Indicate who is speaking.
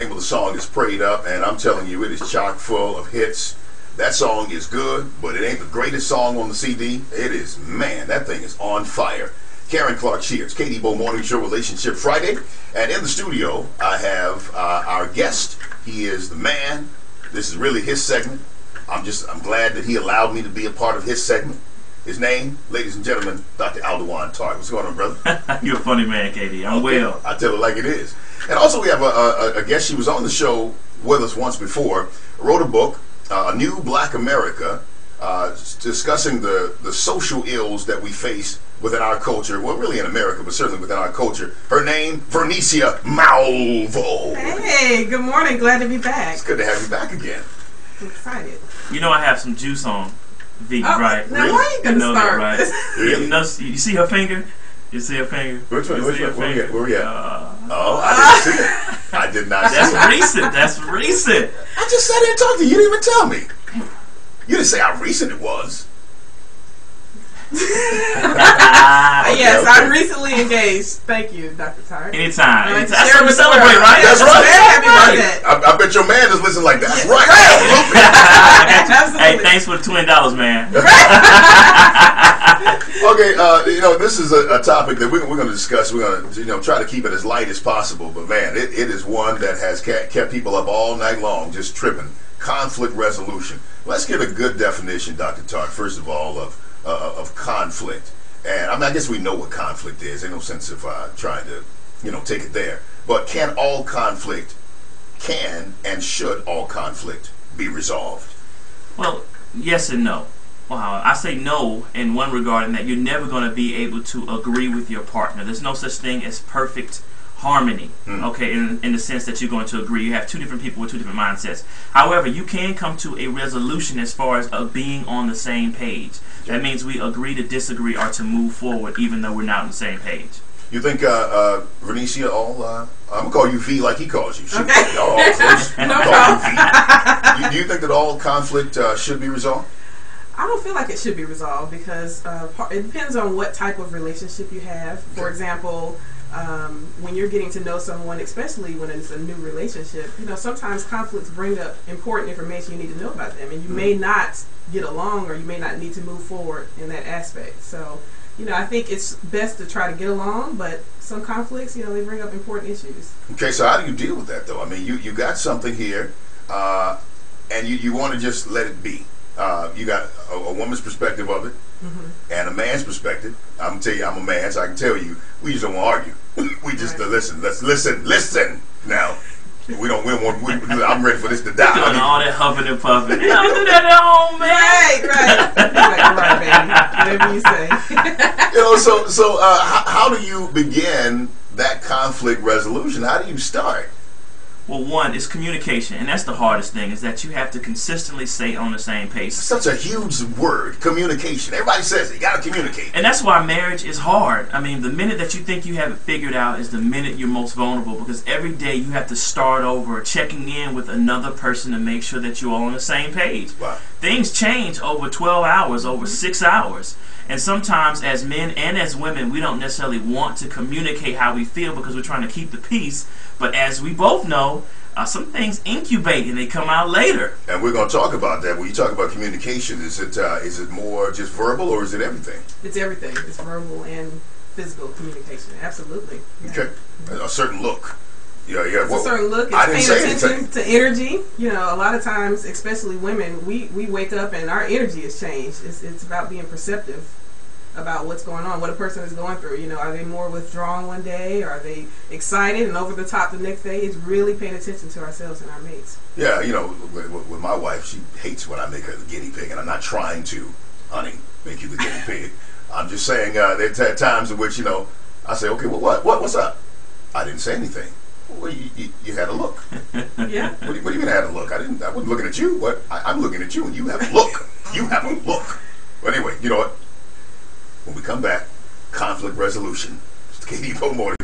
Speaker 1: name of the song is Prayed Up, and I'm telling you, it is chock full of hits. That song is good, but it ain't the greatest song on the CD. It is, man, that thing is on fire. Karen Clark Shears, Katie Bowe Morning Show Relationship Friday. And in the studio, I have our guest. He is the man. This is really his segment. I'm glad that he allowed me to be a part of his segment. His name, ladies and gentlemen, Dr. Aldewan Tartt. What's going on, brother?
Speaker 2: You're a funny man, Katie. I'm well.
Speaker 1: I tell it like it is. And also we have a guest. She was on the show with us once before. Wrote a book, A New Black America, discussing the social ills that we face within our culture. Well, really in America, but certainly within our culture. Her name, Vernicia Malveaux.
Speaker 3: Hey, good morning. Glad to be back.
Speaker 1: It's good to have you back again.
Speaker 3: I'm excited.
Speaker 2: You know I have some juice on V, right?
Speaker 3: Now really? Why are you going to start?
Speaker 2: That, right?
Speaker 1: Really?
Speaker 2: You see her finger? You see her finger?
Speaker 1: Which one? Where we at? Oh, I didn't see it. I did not see it.
Speaker 2: That's recent. That's recent.
Speaker 1: I just sat here and talked to you. You didn't even tell me. You didn't say how recent it was.
Speaker 3: Yes, I'm recently engaged. Thank you, Dr. Tartt.
Speaker 2: Anytime.
Speaker 3: That's
Speaker 2: That's what we celebrate, right?
Speaker 1: That's right.
Speaker 3: Happy birthday.
Speaker 1: I bet your man just listened like that. That's right.
Speaker 3: Absolutely.
Speaker 2: Hey, thanks for the $20, man.
Speaker 1: Okay, this is a topic that we're going to discuss. We're going to, try to keep it as light as possible. But man, it is one that has kept people up all night long, just tripping. Conflict resolution. Let's get a good definition, Dr. Tartt, first of all, of conflict. And I guess we know what conflict is. Ain't no sense of trying to, take it there. But can and should all conflict be resolved?
Speaker 2: Well, yes and no. Wow, I say no in one regard, in that you're never going to be able to agree with your partner. There's no such thing as perfect harmony, okay, in the sense that you're going to agree. You have two different people with two different mindsets. However, you can come to a resolution as far as being on the same page. That means we agree to disagree or to move forward even though we're not on the same page.
Speaker 1: You think, Vernicia, I'm going to call you V like he calls you.
Speaker 3: Okay.
Speaker 1: No problem. Do you think that all conflict should be resolved?
Speaker 3: I don't feel like it should be resolved because it depends on what type of relationship you have. For example, when you're getting to know someone, especially when it's a new relationship, sometimes conflicts bring up important information you need to know about them, and you may not get along, or you may not need to move forward in that aspect. So, I think it's best to try to get along, but some conflicts, they bring up important issues. Okay, so how do you deal with that, though? I mean, you got something here, and you want to just let it be. You got a woman's perspective of it, and a man's perspective. I'm gonna tell you, I'm a man, so I can tell you, we just don't want to argue. We just listen. Let's listen. Now, we don't. I'm ready for this to die.
Speaker 2: Doing all that huffing and puffing. You don't do that at home, man.
Speaker 3: Right. Whatever you say.
Speaker 1: So how do you begin that conflict resolution? How do you start?
Speaker 2: Well, one is communication, and that's the hardest thing, is that you have to consistently stay on the same page.
Speaker 1: Such a huge word, communication. Everybody says it. You got to communicate.
Speaker 2: And that's why marriage is hard. I mean, the minute that you think you have it figured out is the minute you're most vulnerable, because every day you have to start over, checking in with another person to make sure that you're all on the same page.
Speaker 1: Wow.
Speaker 2: Things change over 12 hours, over 6 hours. And sometimes as men and as women, we don't necessarily want to communicate how we feel because we're trying to keep the peace. But as we both know, some things incubate and they come out later.
Speaker 1: And we're going to talk about that. When you talk about communication, is it more just verbal, or is it everything?
Speaker 3: It's everything. It's verbal and physical communication. Absolutely. Yeah.
Speaker 1: Okay. A certain look. Yeah.
Speaker 3: It's a certain look. It's paying attention to energy. A lot of times, especially women, we wake up and our energy has changed. It's about being perceptive about what's going on, what a person is going through. Are they more withdrawn one day, or are they excited and over the top the next day? It's really paying attention to ourselves and our mates.
Speaker 1: Yeah, with my wife, she hates when I make her the guinea pig, and I'm not trying to, honey, make you the guinea pig. I'm just saying there are times in which, I say, okay, well, what's up? I didn't say anything. Well, you had a look.
Speaker 3: Yeah.
Speaker 1: What do you mean I had a look? I wasn't looking at you. I'm looking at you, and you have a look. You have a look. But anyway, you know what? When we come back, conflict resolution. It's Katie Bowe Morning.